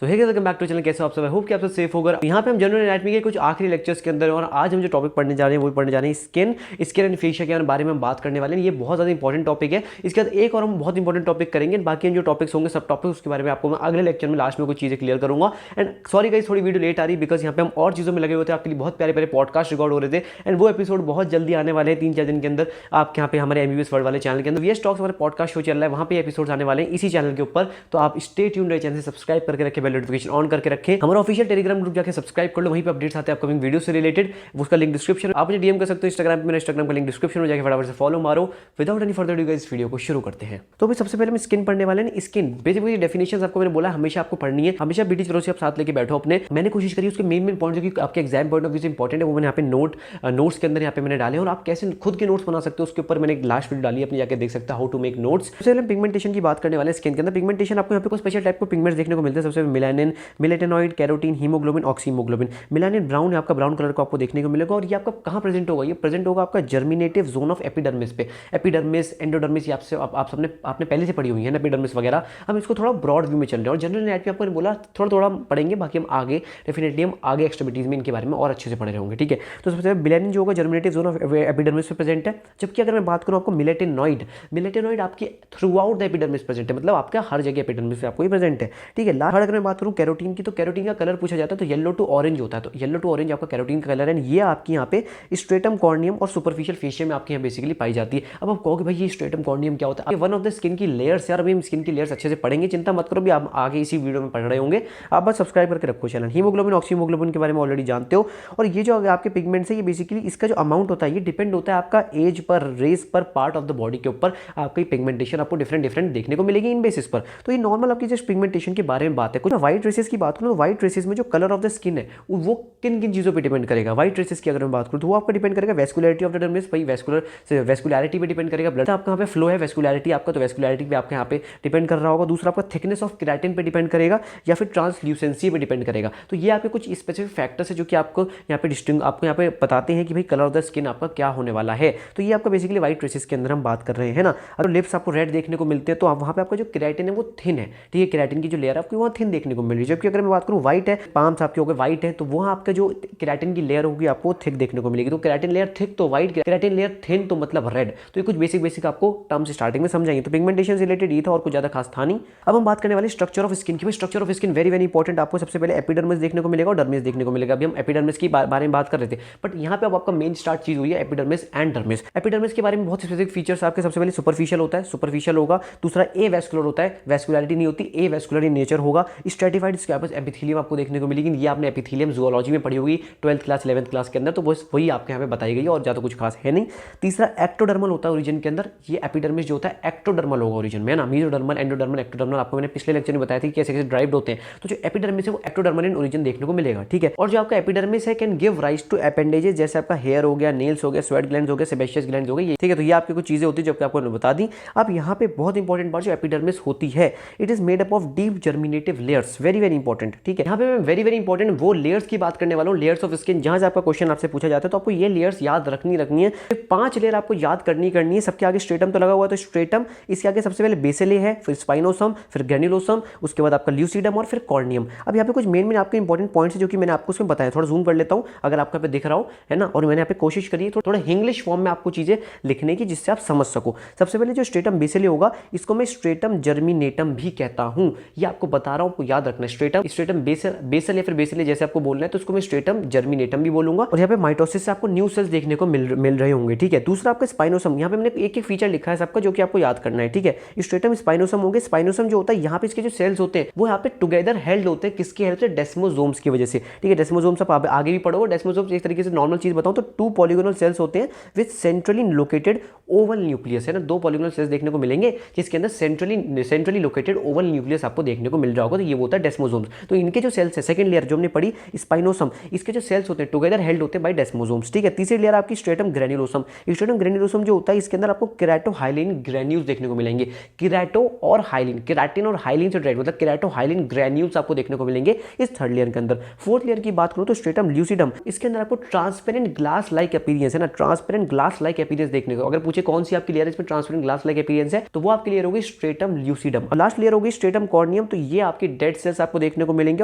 तो hey guys, welcome back to channel. कैसे हो आप सब? आई होप कि आप सब सेफ होगा। यहाँ पे हम जनरल एनाटॉमी के कुछ आखिरी लेक्चर्स के अंदर और आज हम जो टॉपिक पढ़ने जा रहे हैं वो पढ़ने जा रहे हैं स्किन एंड फेशिया के बारे में हम बात करने वाले हैं। ये बहुत ज़्यादा इंपॉर्टेंट टॉपिक है। इसके बाद एक और हम बहुत इंपॉर्टेंट टॉपिक करेंगे। बाकी हम जो टॉपिक्स होंगे सब टॉपिक्स उसके बारे में आपको मैं अगले लेक्चर में लास्ट में कुछ चीज़ें क्लियर करूंगा। एंड सॉरी गाइस, थोड़ी वीडियो लेट आ रही बिकॉज यहाँ पे हम और चीज़ों में लगे हुए थे। आपके लिए बहुत प्यारे प्यारे पॉडकास्ट रिकॉर्ड हो रहे थे एंड वो एपिसोड बहुत जल्दी आने वाले हैं 3-4 दिन के अंदर। आपके यहाँ पे हमारे एमबीबीएस वर्ल्ड वाले चैनल के अंदर वीएस टॉक्स हमारे पॉडकास्ट शो चल रहा है, वहाँ पे एपिसोड्स आने वाले हैं इसी चैनल के ऊपर। तो आप स्टे ट्यून्ड रहे, चैनल सब्सक्राइब करके रखें, बेल नोटिफिकेशन ऑन करके रखें। हमारा ऑफिशियल टेलीग्राम ग्रुप जाके सब्सक्राइब कर लो, वहीं पे अपडेट्स आते हैं अपकमिंग वीडियो से रिलेटेड। उसका लिंक डिस्क्रिप्शन, आप मुझे डीएम कर सकते हो इंस्टाग्राम पे, मेरा इंस्टाग्राम का लिंक डिस्क्रिप्शन में जाके फटाफट से फॉलो मारो। Without any further due guys video को शुरू करते हैं। तो भाई सबसे पहले हम स्किन पढ़ने वाले हैं। स्किन बेसिकली डेफिनेशंस आपको मैंने बोला हमेशा आपको पढ़नी है, हमेशा बीटी चलो से आप साथ लेके बैठो अपने। मैंने कोशिश करी उसके मेन पॉइंट जो कि आपके एग्जाम पॉइंट ऑफ व्यू से इंपॉर्टेंट है वो मैंने यहाँ पे नोट्स के अंदर यहाँ पे मैंने डाले और आप कैसे खुद के नोट्स बना सकते हो उसके ऊपर मैंने एक लास्ट वीडियो डाली है, अपनी जाके देख सकते हो हाउ टू मेक नोट्स। सबसे पहले पिगमेंटेशन की बात करने वाले स्किन के अंदर। पिगमेंटेशन आपको यहाँ पे कुछ स्पेशल टाइप के पिगमेंट्स देखने को मिलते हैं। सबसे melanin, melanoidin, carotene, haemoglobin, oxyhaemoglobin. Melanin brown है, आपका ब्राउन कलर को आपको देखने को मिलेगा और ये आपका कहाँ प्रेजेंट होगा? ये प्रेजेंट होगा आपका जर्मिनेटिव जोन ऑफ एपिडर्मिस पे। एपिडर्मिस, एंडोडर्मिस, ये आप सबने आपने पहले से पढ़ी हुई है ना एपिडर्मिस वगैरह। हम इसको थोड़ा ब्रॉड व्यू में चल रहे हैं और जनरल एनाटॉमी आपको बोला थोड़ा थोड़ा पढ़ेंगे, बाकी हम आगे डेफिनेटली हम आगे एक्सट्रीमिटीज में इनके बारे में और अच्छे से पढ़े रहेंगे, ठीक है। तो सबसे पहले मेलानिन जो होगा जर्मिनेटिव जोन ऑफ एपिडर्मिस पे प्रेजेंट है। जबकि अगर मैं बात करूँ आपको मिलेटेनॉइड आपकी through out the epidermis present है, मतलब आपका हर जगह एपिडर्मिस पे आपको ही प्रेजेंट है, ठीक है। लास्ट अगर मैं बात करूँ कैरोटीन की, तो कैरोटीन का कलर पूछा जाता है तो येलो टू ऑरेंज होता है। तो येलो टू ऑरेंज आपका कैरोटीन का कलर है। ये आपकी यहाँ पे स्ट्रेटम कॉर्नियम और सुपरफिशियल फेशिया में आपके यहाँ बेसिकली पाई जाती है। अब आप कहोगे भाई ये स्ट्रेटम कॉर्नियम क्या होता है? वन ऑफ द स्किन की लेयर्स यार, अभी हम स्किन की लेयर्स अच्छे से पढ़ेंगे, चिंता मत करो, भी आप आगे इसी वीडियो में पढ़ रहे होंगे। आप बस सब्सक्राइब करके रखो चैनल। हीमोग्लोबिन, ऑक्सीमोग्लोबिन के बारे में ऑलरेडी जानते हो। और ये जो आपके पिगमेंट्स है ये बेसिकली इसका जो अमाउंट होता है ये डिपेंड होता है आपका एज पर, रेस पर, पार्ट ऑफ द बॉडी के ऊपर। आपकी पिगमेंटेशन आपको डिफरेंट देखने को मिलेगी इन बेसिस पर। तो ये नॉर्मल आपकी जस्ट पिगमेंटेशन के बारे में बात है। कुछ व्हाइट रेसेस की बात करूँ तो व्हाइट रेसेस में जो कलर ऑफ द स्किन है वो किन किन चीज़ों पे डिपेंड करेगा? व्हाइट रेसेस की अगर मैं बात करूँ तो वो आपका डिपेंड करेगा वेस्कुलरिटी ऑफ द डर्मिस, भाई वेस्कुलरिटी पे डिपेंड करेगा। ब्लड आपका यहाँ पे फ्लो है, वेस्कुलरिटी आपका, तो वेस्कुलरिटी पे आपके यहाँ पे डिपेंड कर रहा होगा। दूसरा आपका थिकनेस ऑफ केराटिन पे डिपेंड करेगा या फिर ट्रांसल्यूसेंसी पे डिपेंड करेगा। तो ये आपके कुछ स्पेसिफिक फैक्टर्स है जो कि आपको यहाँ पे बताते हैं कि भाई कलर ऑफ द स्किन आपका क्या होने वाला है। तो ये आपका बेसिकली व्हाइट रेसेस के अंदर हम बात कर रहे हैं ना। अगर लिप्स आपको रेड देखने को मिलते हैं तो वहाँ पे आपका जो केराटिन है वो थिन है, ठीक है। केराटिन की जो लेयर आपको वहाँ थिन देखने को मिल रही है। जबकि अगर मैं बात करूँ व्हाइट है, पाम्स आपके हो गए व्हाइट है, तो वहाँ आपका जो केराटिन की लेयर होगी आपको थिक देखने को मिलेगी। तो केराटिन लेयर थिक तो व्हाइट, केराटिन लेयर थिन तो मतलब रेड। तो ये कुछ बेसिक आपको टर्म्स स्टार्टिंग में समझाएंगे। तो पिगमेंटेशन से रिलेटेड ये था और कुछ ज्यादा खास था नहीं। अब हम बात करने वाले स्ट्रक्चर ऑफ स्किन की। Structure of skin very important. आपको सबसे पहले एपिडर्मिस देखने को मिलेगा और डर्मिस देखने को मिलेगा। अभी हम एपिडर्मिस की बारे में बात कर रहे थे, बट यहाँ पे अब आपका मेन स्टार्ट चीज हुई है एपिडर्मिस एंड डर्मिस। एपिडर्मिस के बारे में बहुत स्पेसिफिक फीचर्स आपके सबसे पहले सुपरफिशियल होता है, सुपरफिशियल होगा। दूसरा ए वेस्कुलर होता है, वेस्कुलरिटी नहीं होती, ए वेस्कुलर इन नेचर होगा। स्ट्रेटिफाइड स्क्वैमस एपिथेलियम आपको देखने को मिलेगी। ये आपने एपिथेलियम जूलॉजी में पढ़ी होगी 12th क्लास 11th क्लास के अंदर, तो बस वही आपके यहाँ पे बताई गई है और ज्यादा कुछ खास है नहीं। तीसरा एक्टोडर्मल होता है ओरिजिन के अंदर। ये एपिडर्मिस जो होता है एक्टोडर्मल होगा ओरिजिन में ना। मेसोडर्मल, एंडोडर्मल, एक्टोडर्मल आपको मैंने पिछले लेक्चर में बताया था कि कैसे कैसे ड्राइव्ड होते हैं। तो जो एपिडर्मिस है वो एक्टोडर्मल इन ओरिजिन देखने को मिलेगा, ठीक है। और जो आपका एपिडर्मिस है can give rise to appendages, जैसे आपका हेयर हो गया, नेल्स हो गया, स्वेट ग्लैंड्स हो गया, सेबेशियस ग्लैंड्स हो गए, ठीक है। तो ये आपकी कुछ चीजें होती है जो आपको बता दी। अब यहाँ पे बहुत इंपॉर्टेंट बात जो एपिडर्मिस होती है, it is made up of deep germinative layers, very important, ठीक है। यहाँ पे मैं वेरी इंपॉर्टेंट वो लेयर्स की बात करने वाला हूँ, लेयर्स ऑफ स्किन। जहां से आपका क्वेश्चन आपसे पूछा जाता है तो आपको ये लेयर्स याद रखनी है। 5 लेयर आपको याद करनी है। सबके आगे स्ट्रेटम तो लगा हुआ है, तो स्ट्रेटम, इसके आगे सबसे पहले बेसिले है, फिर स्पाइनोसम, फिर ग्रेन्युलोसम, उसके बाद आपका ल्यूसिडम और फिर कॉर्नियम। अब यहाँ पे कुछ मेन आपके इंपॉर्टेंट पॉइंट्स है जो कि मैंने आपको उसमें बताया। थोड़ा जूम कर लेता हूँ अगर आपको पे दिख रहा हो, है ना। और मैंने यहाँ पे कोशिश करी है थोड़ा इंग्लिश फॉर्म में आपको चीजें लिखने की जिससे आप समझ सको। सबसे पहले जो स्ट्रेटम बेसिले होगा इसको मैं स्ट्रेटम जर्मिनेटम भी कहता हूँ। ये आपको बता रहा हूँ, आपको याद रखना है। स्ट्रेटम बेसल या फिर बेसिले जैसे आपको बोलना है तो उसको मैं स्ट्रेटम जर्मिनेटम भी बोलूंगा। और यहाँ पे माइटोसिस से आपको न्यू सेल्स देखने को मिल रहे होंगे, ठीक है। दूसरा आपका स्पाइनोसम, यहाँ पे मैंने एक फीचर लिखा है सबका जो कि आपको याद करना है, ठीक है। स्ट्रेटम स्पाइनोसम हो गए। स्पाइनोसम जो होता है यहाँ पे इसके जो सेल्स होते हैं वो यहाँ पे टुगेदर हेल्ड होते हैं, किसकी हेल्प से? डेस्मोसोम्स की वजह से, ठीक है। डेस्मोसोम्स आप आगे भी पढ़ोगे। डेस्मोसोम्स एक तरीके से नॉर्मल चीज बताऊं तो 2 पॉलीगोनल सेल्स होते हैं with centrally located Oval nucleus, है ना। 2 पॉलीगोनल सेल्स देखने को मिलेंगे जिसके अंदर सेंट्रली लोकेटेड ओवल न्यूक्लियस आपको देखने को मिल रहा होगा। तो ये होता है डेस्मोसोम्स। तो इनके जो सेल्स है, सेकंड लेयर जो हमने पढ़ी स्पाइनोसम, इसके जो सेल्स होते हैं टुगेदर हेल्ड होते हैं बाय डेस्मोसोम्स, ठीक है। तीसरी लेयर आपकी स्ट्रेटम ग्रेन्युलोसम। स्ट्रेटम ग्रेन्युलोसम जो होता है इसके अंदर आपको केराटोहाइलिन ग्रेन्यूल्स देखने को मिलेंगे। केराटो और हाइलिन, केराटिन और हाइलिन से डायरेक्ट मतलब केराटोहाइलिन ग्रेन्यूल्स आपको देखने को मिलेंगे इस थर्ड लेयर के अंदर। फोर्थ लेयर की बात करूं तो स्ट्रेटम ल्यूसिडम, इसके अंदर आपको ट्रांसपेरेंट ग्लास लाइक अपीयरेंस, है ना, ट्रांसपेरेंट ग्लास लाइक अपीयरेंस देखने को। अगर पूछे नीचे कौन सी आपकी लेयर है इसमें ट्रांसपेरेंट ग्लास लाइक अपीयरेंस है, तो वो आपकी लेयर होगी स्ट्रेटम ल्यूसिडम। और लास्ट लेयर होगी स्ट्रेटम कॉर्नियम, तो ये आपकी डेड सेल्स आपको देखने को मिलेंगे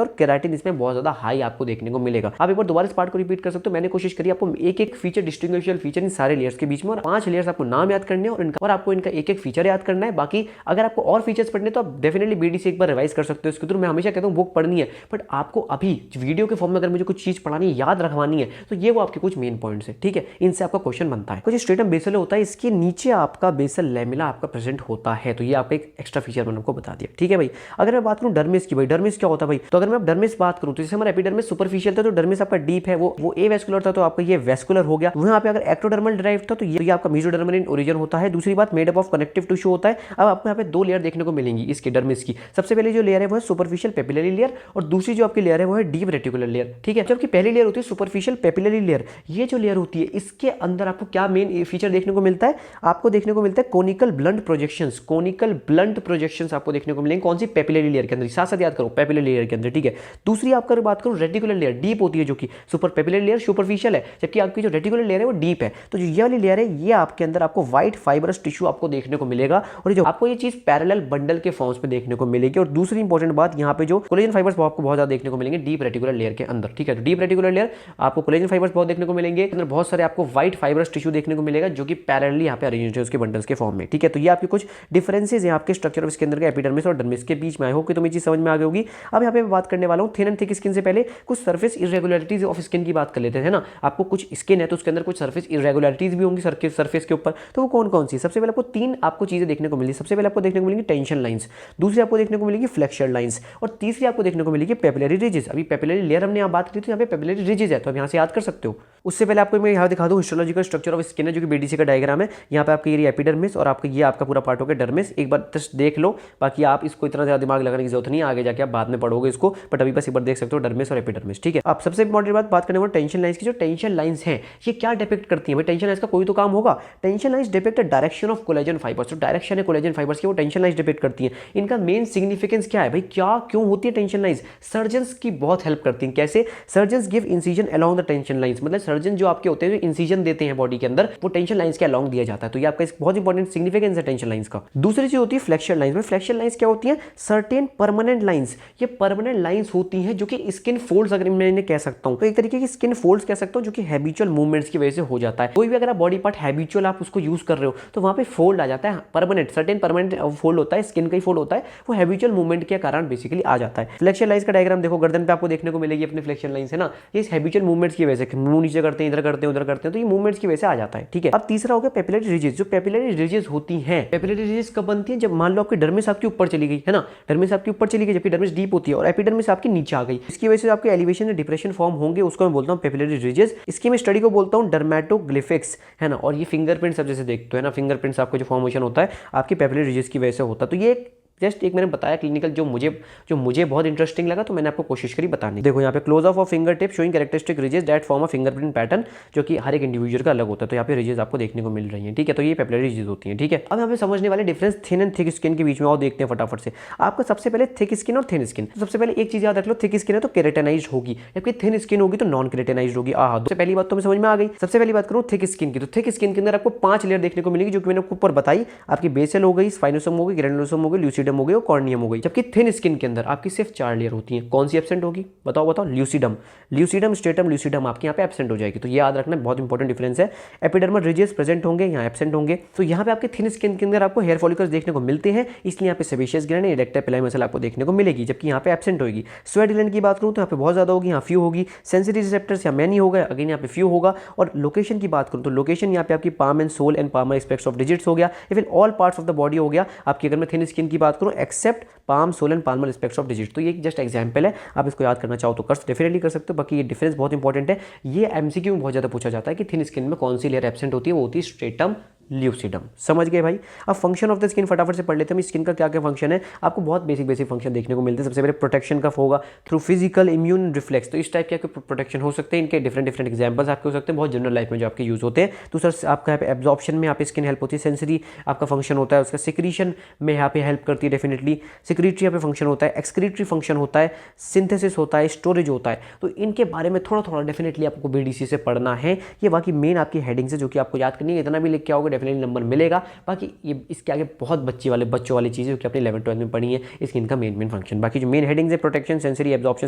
और केराटिन इसमें बहुत ज्यादा हाई आपको देखने को मिलेगा। आप एक बार दोबारा इस पार्ट को रिपीट कर सकते हो, मैंने कोशिश करी आपको एक एक फीचर, डिस्टिंग्विशियल फीचर इन सारे लेयर्स के बीच में, और 5 लेयर्स आपको नाम याद करने हैं और आपको इनका एक एक फीचर याद करना है। बाकी अगर आपको और फीचर्स पढ़ने तो आप डेफिनेटली बीडीसी एक बार रिवाइज कर सकते हो इसके थ्रू। मैं हमेशा कहता हूँ बुक पढ़नी है, बट आपको अभी वीडियो के फॉर्म में अगर मुझे कुछ चीज पढ़ानी है, याद रखवानी है, तो ये वो आपके कुछ मेन पॉइंट्स है, ठीक है, इनसे आपका क्वेश्चन बनता है। कुछ स्ट्रेटम बेसल होता है, इसके नीचे आपका बेसल लैमेला आपका प्रेजेंट होता है, तो ये आपका एक एक्स्ट्रा फीचर मैंने आपको बता दिया, ठीक है भाई। अगर मैं बात करूं डर्मिस की, भाई डर्मिस क्या होता है भाई, तो अगर मैं डर्मिस बात करूं तो जैसे हमारा एपिडर्मिस सुपरफिशियल था, तो डर्मिस आपका डीप है, वो ए वेस्कुलर था, तो आपका ये वेस्कुलर हो गया। वहां पे अगर एक्टोडर्मल ड्राइव था, तो ये आपका मेसोडर्मल इन ओरिजिन होता है। दूसरी बात made up of connective tissue होता है। अब आपको यहाँ पे 2 लेयर देखने को मिलेंगी इसके डर्मिस की। सबसे पहले जो लेयर है वो है सुपरफिशियल पेपिलरी लेयर, और दूसरी जो आपकी लेयर है वो है डीप रेटिकुलर लेयर, ठीक है। जबकि पहली लेयर होती है सुपरफिशियल पेपिलरी लेयर, ये जो लेयर होती है इसके अंदर आपको क्या मेन फीचर देखने को मिलता है, आपको देखने को मिलता है conical blunt projections. Conical blunt projections आपको देखने को मिलेंगे कौन सी, पेपिलरी लेयर के अंदर, साथ साथ याद करो पेपिलरी लेयर के अंदर, ठीक है। दूसरी आपका बात करूं रेटिकुलर लेयर, डीप होती है, जो कि सुपर पेपिलरी लेयर सुपरफिशियल है, जबकि आपकी जो रेटिकुलर लेयर है वो डीप है। तो जो ये वाली लेयर है ये आपके अंदर आपको व्हाइट फाइबरस टिश्यू आपको देखने को मिलेगा, और जो आपको ये चीज पैरेलल बंडल के फॉर्म्स में देखने को मिलेगी। और दूसरी इंपॉर्टेंट बात, यहाँ पे जो कोलेजन फाइबर्स आपको बहुत ज्यादा देखने को मिलेंगे डीप रेटिकुलर लेयर के अंदर, ठीक है। तो डीप रेटिकुलर लेयर आपको कोलेजन फाइबर्स बहुत देखने को मिलेंगे, अंदर बहुत सारे आपको व्हाइट फाइबरस टिश्यू देखने को मिलेगा, जो कि पैरेलली यहाँ पे अरेंज्ड है उसके बंडल्स के फॉर्म में, ठीक है। तो ये आपके कुछ डिफरेंसेस हैं आपके स्ट्रक्चर ऑफ इसके अंदर के एपिडर्मिस और डर्मिस के बीच में। आई होप कि तुम्हें चीज समझ में आ गई होगी। अब यहाँ पे मैं बात करने वाला हूँ थिन एंड थिक स्किन से पहले कुछ सर्फेस इरेगुलरिटीज ऑफ स्किन की बात कर लेते हैं ना। आपको कुछ स्किन है तो उसके अंदर कुछ सर्फेस इरेगुलरिटीज भी होंगी सर्फेस के ऊपर, तो वो कौन कौन सी। सबसे पहले आपको 3 आपको चीजें देखने को मिली। सबसे पहले आपको देखने को मिलेंगी टेंशन लाइंस, दूसरी आपको देखने को मिलेगी फ्लेक्सर लाइंस, और तीसरी आपको देखने को मिलेगी पेपिलरी रिजेस। अभी पेपिलरी लेयर हमने यहाँ बात की थी, यहाँ पे पेपिलरी रिजेस है, तो आप यहाँ से याद कर सकते हो। उससे पहले आपको मैं यहाँ दिखा दूँ हिस्टोलॉजिकल स्ट्रक्चर ऑफ स्किन है, जो कि बीडीसी का डायग्राम है। यहाँ पे आपकी ये एपिडर्मिस और आपका ये आपका पूरा पार्ट हो गया डर्मिस, एक बार जस्ट देख लो। बाकी आप इसको इतना ज्यादा दिमाग लगाने की जरूरत नहीं है, आगे जाके आप बाद में पढ़ोगे इसको, बट अभी बस एक बार देख सकते हो डर्मिस और एपिडर्मिस, ठीक है। आप सबसे इंपॉर्टेंट बात करने वाले टेंशन लाइंस की। जो टेंशन लाइंस हैं ये क्या डिपिक्ट करती हैं भाई, टेंशन लाइंस का कोई तो काम होगा। Tension lines depict the direction of collagen fibres, जो डायरेक्शन है कोलेजन फाइबर्स की वो टेंशन लाइंस डिपिक्ट करती हैं। इनका मेन सिग्निफिकेंस क्या है भाई, क्या क्यों होती है टेंशन लाइंस, सर्जन्स की बहुत हेल्प करती हैं। कैसे, surgeons give incision along the tension lines, मतलब सर्जन जो आपके होते हैं जो इंसिजन देते हैं बॉडी के अंदर, वो टेंशन लाइंस के अलोंग दिया जाता है। तो ये आपका बहुत इंपॉर्टेंट सिग्निफिकेंस है टेंशन लाइंस का। दूसरी चीज होती है फ्लेक्सर लाइंस में। फ्लेक्सर लाइंस क्या होती है, सर्टेन परमानेंट लाइंस, ये परमानेंट लाइंस होती हैं जो कि स्किन फोल्ड्स अगर मैं इन्हें कह सकता हूं, तो एक तरीके की स्किन फोल्ड्स कह सकता हूं, जो कि हैबिचुअल मूवमेंट्स की वजह से हो जाता है। कोई भी अगर आप बॉडी पार्ट हैबिचुअल आप उसको यूज कर रहे हो तो वहां पे फोल्ड आ जाता है, परमानेंट सर्टेन परमानेंट फोल्ड होता है, स्किन का ही फोल्ड होता है, वो हैबिचुअल मूवमेंट के कारण बेसिकली आ जाता है। फ्लेक्सर लाइंस का डायग्राम देखो, गर्दन पे आपको देखने को मिलेगी अपनी फ्लेक्सर लाइंस है ना, ये हैबिचुअल मूवमेंट्स की वजह से, मुंह नीचे करते हैं, इधर करते हैं, उधर करते हैं, तो ये मूवमेंट्स की वजह से आ जाता है, ठीक है। अब तीसरा हो गया पेपिलरी रिजेस। जो पेपिलरी रिजेस होती हैं, पेपिलरी रिजेस कब बनती है, जब मान लो आपकी डर्मिस आपके ऊपर चली गई है ना, डर्मिस आपके ऊपर चली गई, जबकि डर्मिस डीप होती है और एपिडर्मिस आपकी नीचे आ गई, इसकी वजह से आपके एलिवेशन में डिप्रेशन फॉर्म होंगे, उसको मैं बोलता हूं पेपिलरी रिजेस। इसकी मैं स्टडी को बोलता हूं डर्मेटोग्लिफिक्स है ना। और ये फिंगरप्रिंट्स आप जैसे देखते हो ना, फिंगरप्रिंट्स आपका जो फॉर्मेशन होता है आपकी पेपिलरी रिजेस की वजह से होता है। तो ये जस्ट एक मैंने बताया क्लिनिकल जो मुझे बहुत इंटरेस्टिंग लगा, तो मैंने आपको कोशिश करी बताने। देखो यहाँ पे close of of finger tip showing characteristic ridges that form a fingerprint pattern, जो कि हर एक इंडिविजुअल का अलग होता है। तो यहाँ पे रिजेस आपको देखने को मिल रही है, ठीक है। तो ये पेपिलरी रिजेस होती है, ठीक है। अब यहाँ पे समझने वाले difference thin and thick skin के बीच में और देखते हैं फटाफट से। आपका सबसे पहले थिक स्किन और थिन स्किन। सबसे पहले एक चीज याद रख लो, थिक स्किन है तो केराटिनाइज्ड होगी, जबकि थिन स्किन होगी तो नॉन केराटिनाइज्ड होगी। सबसे पहली बात तो मैं समझ में आ गई। सबसे पहली बात करूँ थिक स्किन की, तो थिक स्किन के अंदर आपको 5 लेयर देखने को मिलेगी, जो कि मैंने आपको ऊपर बताई। आपकी बेसल हो गई, स्पाइनोसम हो गई, ग्रेनुलोसम हो गई, ल्यूसिडम हो गई और कॉर्नियम हो गई। जबकि थिन स्किन के अंदर आपकी सिर्फ 4 लेयर होती हैं। कौन सी एब्सेंट होगी, बताओ, ल्यूसिडम स्ट्रेटम ल्यूसिडम आपकी यहाँ पे एब्सेंट हो जाएगी। तो ये याद रखना, बहुत इंपॉर्टेंट डिफरेंस है। एपिडर्मल रिजेस प्रेजेंट होंगे, यहाँ एब्सेंट होंगे। तो यहाँ पे आपके थिन स्किन के अंदर आपको हेयर फॉलिकल्स देखने को मिलते हैं, इसलिए यहाँ पे सेबेशियस ग्लैंड इरेक्टर पिलाई मसल आपको देखने को मिलेगी, जबकि यहाँ पे एब्सेंट होगी। स्वेट ग्लैंड की बात करूँ तो यहाँ पे बहुत ज्यादा होगी, यहाँ फ्यू होगी। सेंसिटिव रिसेप्टर्स यहाँ मैनी होगा, अगेन यहाँ पे फ्यू होगा। और लोकेशन की बात करूँ तो लोकेशन यहाँ पे आपकी palm and sole and palmar aspects of digits हो गया, या फिर all parts of the body हो गया आपकी। अगर मैं थिन स्किन की बात करूँ except palm sole and palmar aspects of digit, तो ये जस्ट एग्जांपल है, आप इसको याद करना चाहो तो डेफिनेटली कर सकते हो। बाकी ये डिफरेंस बहुत इंपॉर्टेंट है, ये एमसीक्यू में बहुत ज्यादा पूछा जाता है कि थिन स्किन में कौन सी लेयर एब्सेंट होती है, वो होती है स्ट्रेटम ल्यूसिडम। समझ गए भाई। अब फंक्शन ऑफ द स्किन फटाफट से पढ़ लेते हैं। स्किन का क्या क्या फंक्शन है, आपको बहुत बेसिक फंक्शन देखने को मिलते हैं। सबसे पहले प्रोटेक्शन का होगा थ्रू फिजिकल इम्यून रिफ्लेक्स, तो इस टाइप के प्रोटेक्शन हो सकते हैं। इनके डिफरेंट एग्जांपल्स आपके हो सकते हैं बहुत जनरल लाइफ में जो आपके यूज होते हैं। दूसरा आपका यहाँ पे एब्जॉर्प्शन में यहाँ पे स्किन हेल्प होती है। सेंसरी आपका फंक्शन होता है उसका, सिक्रीशन में यहाँ पे हेल्प करती है डेफिनेटली। सिक्रीटरी यहाँ पे फंक्शन होता है, एक्सक्रीटरी फंक्शन होता है, सिंथेसिस होता है, स्टोरेज होता है। तो इनके बारे में थोड़ा थोड़ा डेफिनेटली आपको बीडीसी से पढ़ना है। ये बाकी मेन आपकी हेडिंग्स है जो कि आपको याद करनी है। इतना भी लिख के आओगे डेफिनेटली नंबर मिलेगा। बाकी ये इसके आगे बहुत बच्चों वाली चीज़ें जो कि आपने 11th-12th में पढ़ी है, इसकी इनका मेन फंक्शन। बाकी जो मेन हेडिंग्स है, protection, sensory, absorption,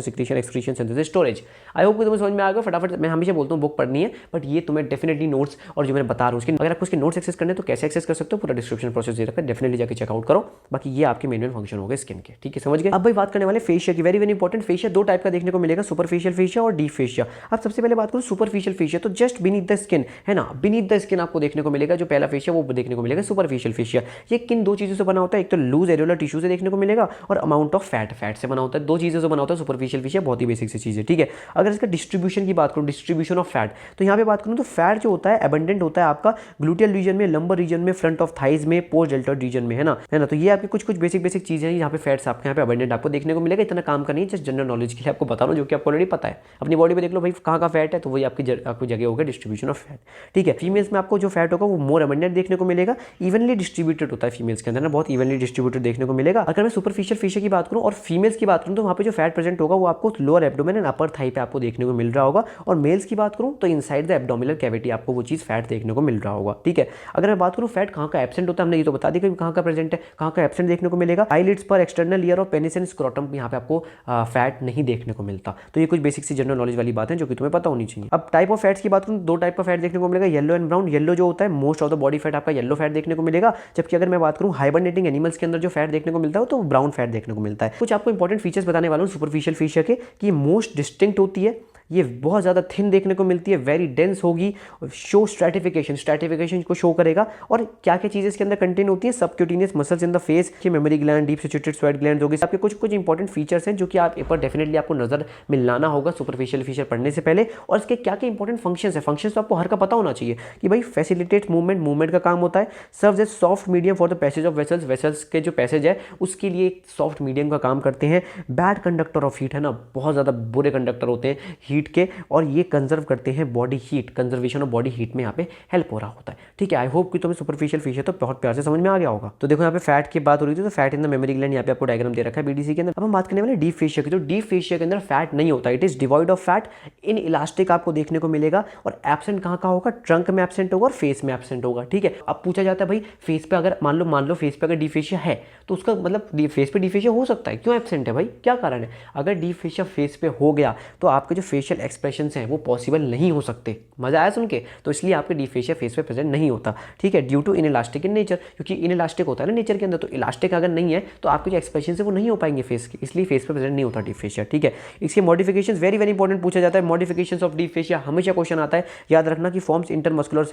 secretion, excretion, synthesis, storage. I hope कि तुम्हें समझ में आ गया। फटाफट मैं हमेशा बोलता हूँ बुक पढ़नी है, बट ये तुम्हें डेफिनेटली नोट्स और जो मैं बता रहा हूँ उसकी, अगर आपको उसके नोट्स एक्सेस करने तो कैसे एक्सेस कर सकते हो, पूरा डिस्क्रिप्शन प्रोसेस दे रखा है, डेफिनेटली जाकर चेकआउट करो। बाकी ये आपके मेन फंक्शन हो गए स्किन के, ठीक है, समझ गए। अब भाई बात करने वाले फेशिया की, वेरी वेरी इंपॉर्टेंट। फेशिया दो टाइप का देखने को मिलेगा, सुपरफिशियल फेशिया और डीप फेशिया। अब सबसे पहले बात करूँ सुपरफिशियल फेशिया, तो जस्ट बीनीथ द स्किन है ना, बीनीथ द स्किन आपको देखने को मिलेगा। जो पहला फेशिया वो देखने को मिलेगा सुपरफिशियल फेशिया। ये किन दो चीज़ों से बना होता है, एक तो लूज एरियोलर टिश्यू से देखने को मिलेगा और अमाउंट ऑफ फैट से बना होता है। दो चीज़ों से बना होता है सुपरफिशियल फेशिया, बहुत ही बेसिक सी चीज़ है, ठीक है। अगर इसका डिस्ट्रीब्यूशन की बात करूँ, डिस्ट्रीब्यूशन ऑफ फैट, तो यहाँ पे बात करूँ तो फैट जो होता है एबंडेंट होता है आपका ग्लूटियल रीजन में, लंबर रीजन में, फ्रंट ऑफ थाइज में, पोस्ट डेल्टॉइड रीजन में, है ना। तो ये आपकी कुछ बेसिक चीज़ें हैं यहाँ पे फैट्स आपके यहाँ पे एबंडेंट आपको देखने को मिलेगा। इतना काम करनी है, जस्ट जनरल नॉलेज के लिए आपको बता रहा हूँ, जो कि आपको ऑलरेडी पता है। अपनी बॉडी पे देख लो भाई कहाँ का फैट है, तो वही आपकी जगह होगा डिस्ट्रीब्यूशन ऑफ फैट, ठीक है। फीमेल्स में आपको जो फैट होगा वो मोर एबंडेंट देखने को मिलेगा, इवनली डिस्ट्रीब्यूटेड होता है फीमेल्स के अंदर ना, बहुत इवनली डिस्ट्रीब्यूटेड देखने को मिलेगा। अगर मैं सुपरफिशियल फेशिया की बात करूँ और फीमेल्स की बात करूँ तो वहाँ पे जो फैट प्रेजेंट होगा वो आपको lower abdomen and upper thigh पे आपको देखने को मिल रहा होगा। और मेल्स की बात करूँ तो इनसाइड द एब्डोमिनल कैविटी आपको वो चीज़ फैट देखने को मिल रहा होगा, ठीक है। अगर मैं बात करूँ फैट कहाँ का एब्सेंट होता है, हमने ये तो बता दिया कि कहाँ का प्रेजेंट है, कहाँ का एब्सेंट देखने को मिलेगा। आईलिड्स पर, एक्सटर्नल ईयर और पेनिस एंड स्क्रोटम यहाँ पे आपको फैट नहीं देखने को मिलता। तो ये कुछ बेसिक सी जनरल नॉलेज वाली बात है जो कि तुम्हें पता होनी चाहिए। अब टाइप ऑफ फैट्स की बात करूँ, दो टाइप का फैट देखने को मिलेगा, येलो एंड ब्राउन। येलो जो होता है most of the body fat आपका येलो फैट देखने को मिलेगा, जबकि अगर मैं बात करूँ हाइबरनेटिंग एनिमल्स के अंदर जो फैट देखने को मिलता है तो ब्राउन फैट देखने को मिलता है। कुछ आपको इंपॉर्टेंट फीचर्स बताने वाला हूँ सुपरफिशियल फेशिया के, कि मोस्ट डिस्टिंक्ट होती है, ये बहुत ज़्यादा थिन देखने को मिलती है, वेरी डेंस होगी, शो स्ट्रैटिफिकेशन को शो करेगा। और क्या क्या चीज़ें इसके अंदर कंटेन होती है, subcutaneous muscles in the face की, mammary gland, deep situated sweat gland होगी। आपके कुछ इंपॉर्टेंट फीचर्स हैं जो कि आप एक बार डेफिनेटली आपको नजर में लाना होगा सुपरफिशियल फीचर पढ़ने से पहले। और इसके क्या क्या इंपॉर्टेंट फंक्शंस है, फंक्शंस तो आपको हर का पता होना चाहिए कि भाई फैसिलिटेट मूवमेंट का काम होता है, serves as soft medium for the passage of vessels के जो पैसेज है उसके लिए एक सॉफ्ट मीडियम का काम करते हैं। बैड कंडक्टर ऑफ हीट है ना, बहुत ज़्यादा बुरे कंडक्टर होते हैं हीट के, और ये कंजर्व करते हैं body heat, conservation of body heat में यहाँ पे हेल्प हो रहा होता है, ठीक है। आई होप कि तुम्हें सुपरफिशियल फेशिया तो बहुत प्यार से समझ में आ गया होगा। तो देखो यहाँ पे फैट की बात हो रही थी, तो fat in the memory gland यहाँ पे आपको डायग्राम दे रखा है बीडीसी के अंदर। अब हम बात करने वाले डीप फेशिया की। तो डीप फेशिया के अंदर फैट नहीं होता, it is devoid of fat, in elastic आपको देखने को मिलेगा। और एब्सेंट कहाँ का होगा, ट्रंक में एब्सेंट होगा और फेस में एब्सेंट होगा, ठीक है। अब पूछा जाता है भाई फेस पे अगर मान लो फेस पे अगर डीप फेशिया है तो उसका मतलब फेस पे डीप फेशिया हो सकता है, क्यों एब्सेंट है भाई, क्या कारण है। अगर डीप फेशिया फेस पे हो गया तो आपके जो फेशियल एक्सप्रेशंस हैं वो पॉसिबल नहीं हो सकते। मजा आया सुन के, तो इसलिए आपके डीप फेशिया फेस पे प्रेजेंट नहीं होता, ठीक है, due to inelastic in nature, क्योंकि इनइलास्टिक होता है ना नेचर के अंदर, तो इलास्टिक अगर नहीं है तो आपके जो एक्सप्रेशन है वो नहीं हो पाएंगे फेस के, इसलिए फेस पे प्रेजेंट नहीं होता डीप फेशिया, ठीक है। इसके मॉडिफिकेशंस वेरी वेरी इंपॉर्टेंट पूछा जाता है, मॉडिफिकेशंस ऑफ डीप फेशिया हमेशा क्वेश्चन आता है, याद रखना कि फॉर्म्स इंटरमस्कुलर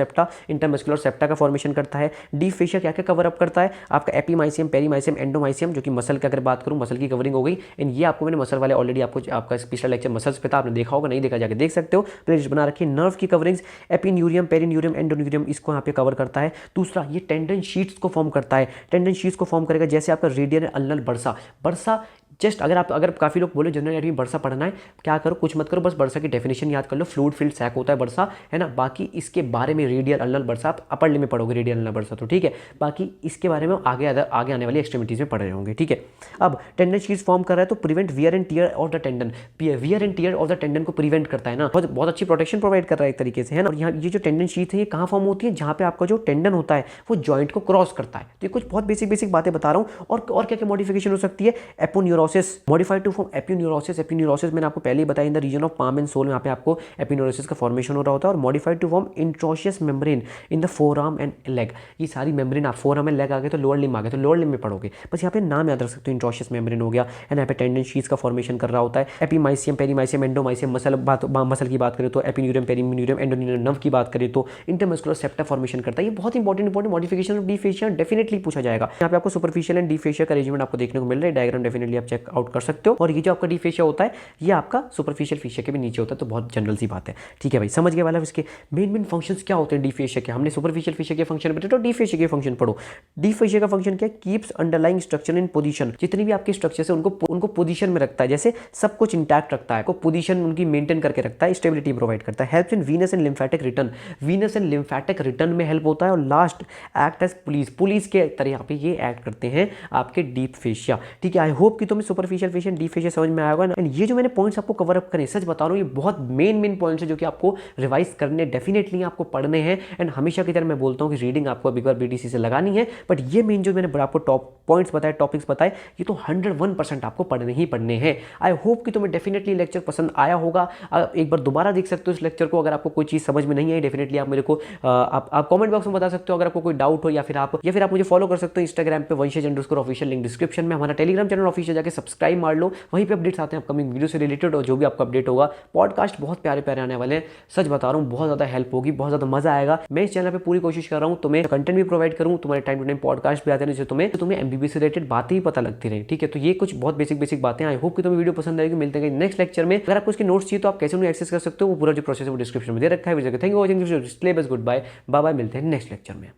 सेप्टा का फॉर्मेशन करता है। डीप फेशिया क्या क्या कवर अप करता है, आपका एपीमाइसियम, पेरीमाइसियम, एंडोमाइसियम, जो कि मसल की अगर बात करूं मसल की कवरिंग हो गई। एंड ये आपको मैंने मसल वाले ऑलरेडी आपका पिछला लेक्चर मसल्स पे था, आपने देखा होगा, नहीं देखा जाके देख सकते हो, प्लेलिस्ट बना रखी है। नर्व की कवरिंग्स एपिन्यूरियम, पेरिन्यूरियम, एंडोन्यूरियम, इसको यहाँ पे कवर करता है। दूसरा ये टेंडन शीट्स को फॉर्म करता है, टेंडन शीट्स को फॉर्म करेगा जैसे आपका रेडियल अल्नल बर्सा। जस्ट अगर काफ़ी लोग बोले जनरल एनाटॉमी बर्सा पढ़ना है, क्या करो कुछ मत करो, बस बर्सा की डेफिनेशन याद कर लो, फ्लूइड फिल्ड सैक होता है बर्सा, है ना। बाकी इसके बारे में रेडियल अल्नल बर्सा आप अपर लिम में पढ़ोगे, रेडियल अल्नल बर्सा, तो ठीक है। बाकी इसके बारे में आगे आने वाली एक्सट्रीमिटीज में पढ़ रहे होंगे, ठीक है। अब टेंडन शीट्स फॉर्म कर रहा है तो prevent wear and tear of the tendon, wear and tear of the tendon को प्रिवेंट करता है ना, बहुत अच्छी प्रोटेक्शन प्रोवाइड कर रहा है एक तरीके से, है ना। और यहाँ ये जो टेंडन शीट है ये कहाँ फॉर्म होती है, जहाँ पे आपका जो टेंडन होता है वो जॉइंट को क्रॉस करता है। तो ये कुछ बहुत बेसिक बातें बता रहा हूँ। और क्या क्या मॉडिफिकेशन हो सकती है, aponeurosis, modified to form aponeurosis मैंने आपको पहले ही बताया, in the region of palm and sole, यहाँ पे आपको एपिन्यूरोसिस का फॉर्मेशन हो रहा होता है। और modified to form interosseous membrane in the forearm and leg, ये सारी मेम्ब्रेन आप फोर आर्म एंड लेग आ गए तो लोअर लिम आ गए, तो लोअर लिम में पढ़ोगे, बस यहाँ पे नाम याद रख सकते हो, इंट्रोशियस मेम्ब्रेन हो गया, एंड यहाँ पे टेंडन शीट्स का फॉर्मेशन कर रहा होता है। एपीमाइसियम, पेरीमाइसियम, एंडोमाइसियम, मसल की बात करें तो एपिन्यूरियम, पेरीन्यूरियम, एंडोन्यूरियम, नर्व की बात करें तो इंटरमस्कुलर सेप्टा फॉर्मेशन करता है। ये बहुत important modification of deep fascia definitely पूछा जाएगा। यहाँ पे आपको सुपरफिशियल एंड डीप फेशिया का अरेंजमेंट आपको देखने को मिल रहा है, डायग्राम डेफिनेटली आप चेक चेकआउट कर सकते हो। और ये जो आपका डीप फेशिया होता है ये आपका सुपरफिशियल फेशिया के भी नीचे होता है, तो बहुत जनरल सी बात है। ठीक है भाई, समझ गए वाला इसके मेन फंक्शंस क्या होते हैं डीप फेशिया के। हमने सुपरफिशियल फेशिया के फंक्शन बताए, तो डीप फेशिया के फंक्शन पढ़ो। डीप फेशिया का फंक्शन क्या है? Keeps underlying structure in position. जितनी भी आपके स्ट्रक्चर है उनको पोजीशन में रखता है, जैसे सब कुछ इंटैक्ट रखता है, को पोजीशन उनकी मेंटेन करके रखता है, स्टेबिलिटी प्रोवाइड करता है। Helps in Venus and lymphatic return. Venus and lymphatic return में हेल्प होता है। और लास्ट, एक्ट एज पुलिस के तरह यहाँ पे ये एक्ट करते हैं आपके डीप फेशिया। ठीक है, आई होप कि तुम्हें सुपरफिशियल फेशिया डीप फेशिया समझ में आया होगा। एंड ये जो मैंने पॉइंट्स आपको कवर अप करे, सच बता रहा हूँ ये बहुत मेन पॉइंट्स है जो कि आपको रिवाइज करने डेफिनेटली आपको पढ़ने हैं। एंड हमेशा की तरह मैं बोलता हूँ कि रीडिंग आपको अभी बार बीटीसी से लगानी है, बट ये मेन जो मैंने आपको टॉप पॉइंट्स बताए, टॉपिक्स बताए, ये तो 101% आपको पढ़ने ही पढ़ने हैं। आई होप कि तुम्हें डेफिनेटली लेक्चर पसंद आया होगा। एक बार दोबारा देख सकते हो इस लेक्चर को। अगर आपको कोई चीज़ समझ में नहीं आई डेफिनेटली आप मेरे को आप कमेंट बॉक्स में बता सकते हो। अगर आपको कोई डाउट हो या फिर आप मुझे फॉलो कर सकते हो इंस्टाग्राम पे वंशज_ऑफिशियल, लिंक डिस्क्रिप्शन में। हमारा टेलीग्राम चैनल ऑफिशियल जाके सब्सक्राइब मार लो, वहीं पे अपडेट्स आते हैं अपकमिंग वीडियो से रिलेटेड। और जो भी आपका अपडेट होगा, पॉडकास्ट बहुत प्यारे प्यारे आने वाले हैं, सच बता रहा हूँ बहुत ज़्यादा हेल्प होगी, बहुत ज़्यादा मजा आएगा। मैं इस चैनल पे पूरी कोशिश कर रहा हूँ तुम्हें कंटेंट भी प्रोवाइड करूँ, तुम्हारे टाइम टू टाइम पॉडकास्ट भी आते हैं, जिससे तुम्हें एमबीबीएस से रिलेटेड बातें ही पता लगती रही। ठीक है, तो ये कुछ बहुत बेसिक बातें। आई होप कि तुम्हें वीडियो पसंद आएगी। मिलते हैं नेक्स्ट लेक्चर में। अगर आपको इसके नोट्स चाहिए तो आप कैसे उन्हें एक्सेस कर सकते हो, वो पूरा जो प्रोसेस है वो डिस्क्रिप्शन में दे रखा है। Thank you watching, goodbye, मिलते हैं नेक्स्ट लेक्चर में।